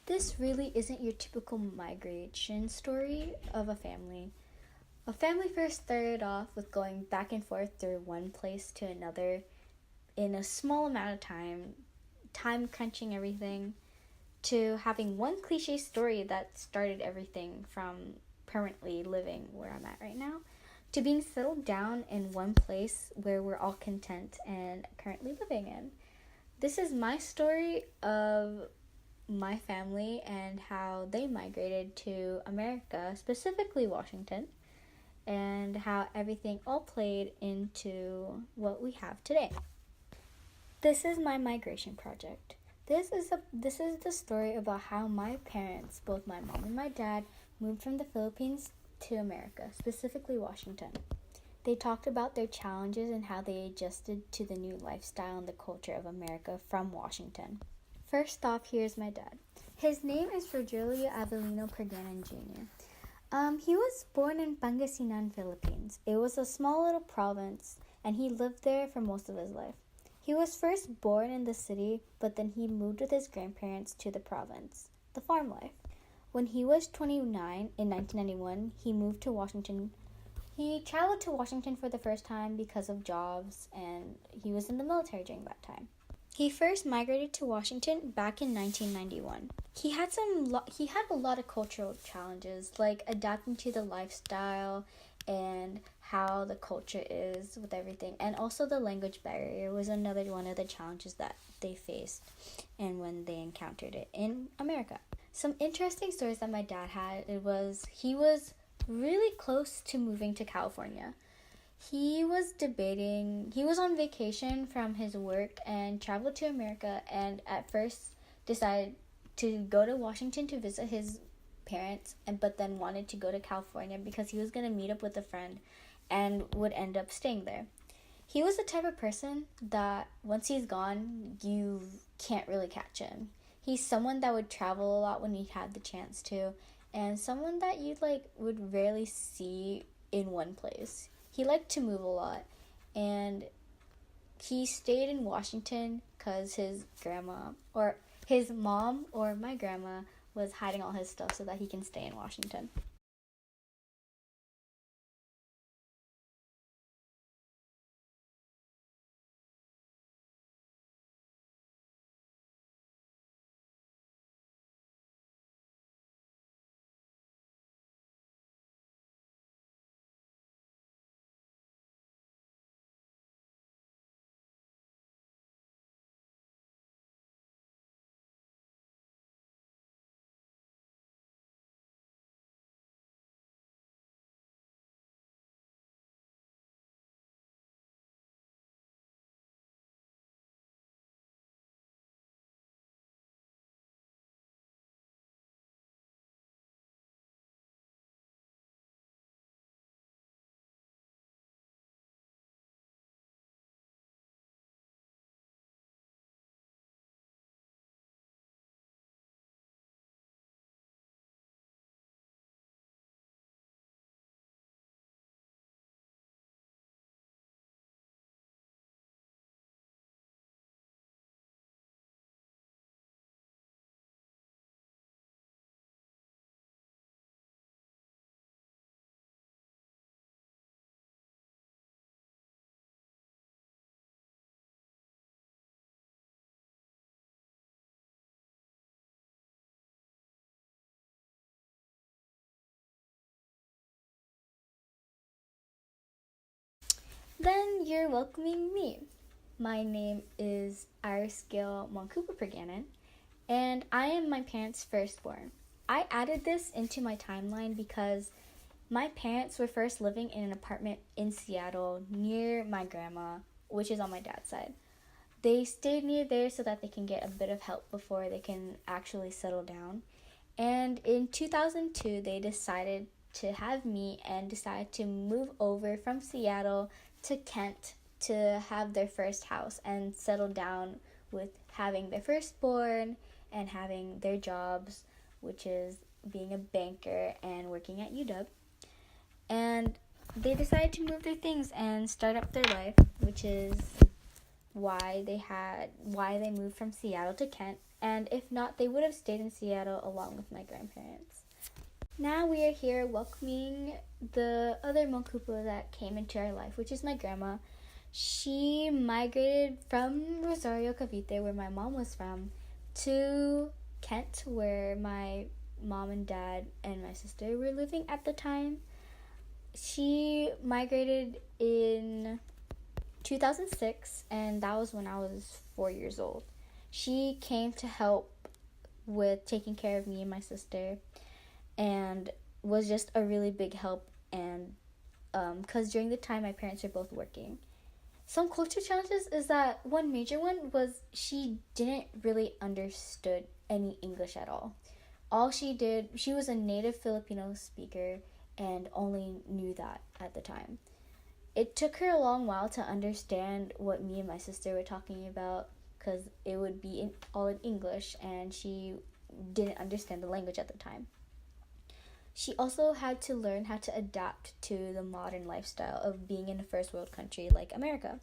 This really isn't your typical migration story of a family. A family first started off with going back and forth through one place to another in a small amount of time crunching everything, to having one cliche story that started everything from permanently living where I'm at right now, to being settled down in one place where we're all content and currently living in. This is my story of my family and how they migrated to America, specifically Washington, and how everything all played into what we have today. This is my migration project. This is the story about how my parents, both my mom and my dad, moved from the Philippines to America, specifically Washington. They talked about their challenges and how they adjusted to the new lifestyle and the culture of America from Washington. First off, here's my dad. His name is Rogelio Avelino Perganan Jr. He was born in Pangasinan, Philippines. It was a small little province, and he lived there for most of his life. He was first born in the city, but then he moved with his grandparents to the province, the farm life. When he was 29 in 1991, he moved to Washington. He traveled to Washington for the first time because of jobs, and he was in the military during that time. He first migrated to Washington back in 1991. He had a lot of cultural challenges, like adapting to the lifestyle and how the culture is with everything, and also the language barrier was another one of the challenges that they faced and when they encountered it in America. Some interesting stories that my dad had, he was really close to moving to California. He was on vacation from his work and traveled to America, and at first decided to go to Washington to visit his parents, but then wanted to go to California because he was going to meet up with a friend and would end up staying there. He was the type of person that once he's gone, you can't really catch him. He's someone that would travel a lot when he had the chance to, and someone that you would rarely see in one place. He liked to move a lot, and he stayed in Washington because his mom or my grandma was hiding all his stuff so that he can stay in Washington. Then you're welcoming me. My name is Iris Gail Moncupa Perganan, and I am my parents' firstborn. I added this into my timeline because my parents were first living in an apartment in Seattle near my grandma, which is on my dad's side. They stayed near there so that they can get a bit of help before they can actually settle down. And in 2002, they decided to have me and decided to move over from Seattle to Kent to have their first house and settle down with having their firstborn and having their jobs, which is being a banker and working at UW. And they decided to move their things and start up their life, which is why they moved from Seattle to Kent, and if not, they would have stayed in Seattle along with my grandparents. Now we are here welcoming the other Mokupo that came into our life, which is my grandma. She migrated from Rosario, Cavite, where my mom was from, to Kent, where my mom and dad and my sister were living at the time. She migrated in 2006, and that was when I was 4 years old. She came to help with taking care of me and my sister, and was just a really big help, and because during the time my parents were both working. Some culture challenges is that one major one was she didn't really understood any English at all. She was a native Filipino speaker and only knew that at the time. It took her a long while to understand what me and my sister were talking about, because it would be all in English, and she didn't understand the language at the time. She also had to learn how to adapt to the modern lifestyle of being in a first world country like America.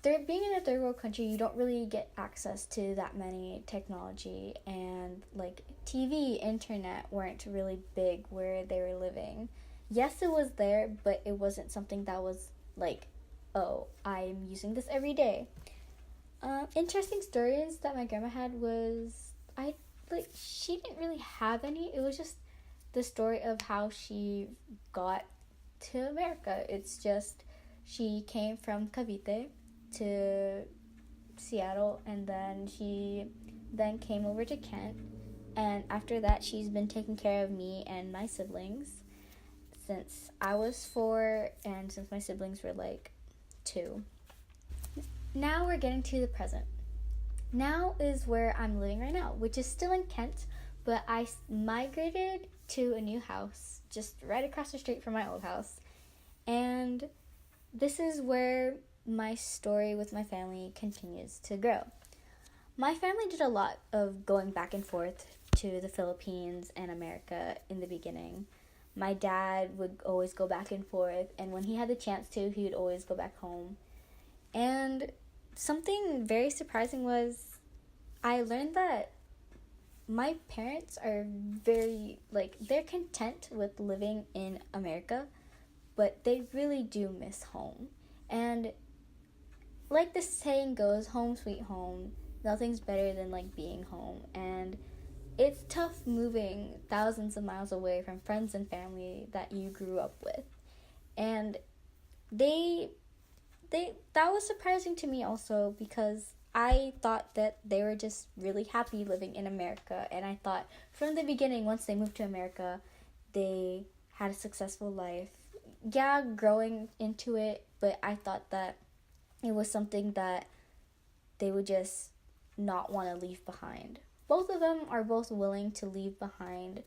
Being in a third world country, you don't really get access to that many technology, and like TV, internet weren't really big where they were living. Yes, it was there, but it wasn't something that was like, oh, I'm using this every day. Interesting stories that my grandma had was, she didn't really have any. It was just the story of how she got to America. It's just she came from Cavite to Seattle, and then she then came over to Kent, and after that she's been taking care of me and my siblings since I was 4 and since my siblings were like 2. Now we're getting to the present. Now is where I'm living right now, which is still in Kent, but I migrated to a new house just right across the street from my old house. And this is where my story with my family continues to grow. My family did a lot of going back and forth to the Philippines and America in the beginning. My dad would always go back and forth, and when he had the chance to, he would always go back home. And something very surprising was I learned that my parents are they're content with living in America, but they really do miss home. And like the saying goes, home sweet home, nothing's better than like being home. And it's tough moving thousands of miles away from friends and family that you grew up with. And that was surprising to me also, because I thought that they were just really happy living in America, and I thought from the beginning, once they moved to America, they had a successful life. Yeah, growing into it, but I thought that it was something that they would just not want to leave behind. Both of them are both willing to leave behind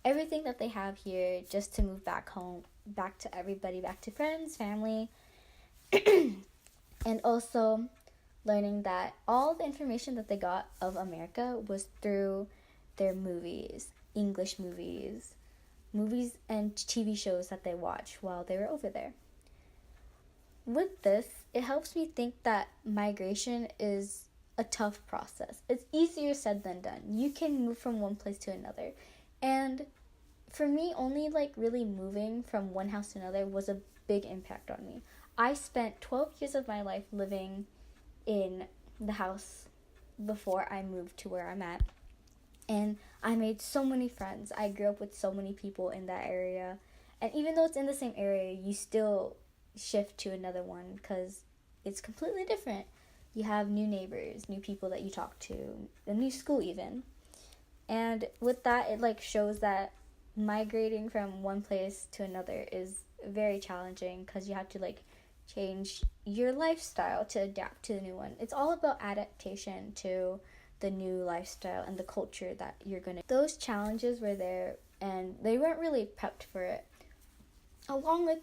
everything that they have here just to move back home, back to everybody, back to friends, family, and also learning that all the information that they got of America was through their movies, English movies and TV shows that they watched while they were over there. With this, it helps me think that migration is a tough process. It's easier said than done. You can move from one place to another. And for me, only really moving from one house to another was a big impact on me. I spent 12 years of my life living in the house before I moved to where I'm at. And I made so many friends. I grew up with so many people in that area. And even though it's in the same area, you still shift to another one because it's completely different. You have new neighbors, new people that you talk to, a new school even. And with that, it shows that migrating from one place to another is very challenging because you have to change your lifestyle to adapt to the new one. It's all about adaptation to the new lifestyle and the culture that you're gonna. Those challenges were there, and they weren't really prepped for it. Along with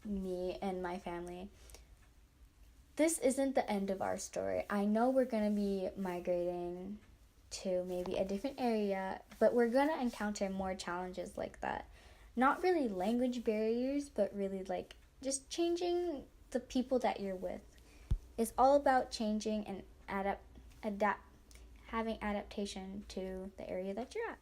me and my family, this isn't the end of our story. I know we're gonna be migrating to maybe a different area, but we're gonna encounter more challenges like that. Not really language barriers, but really just changing the people that you're with. is all about changing and having adaptation to the area that you're at.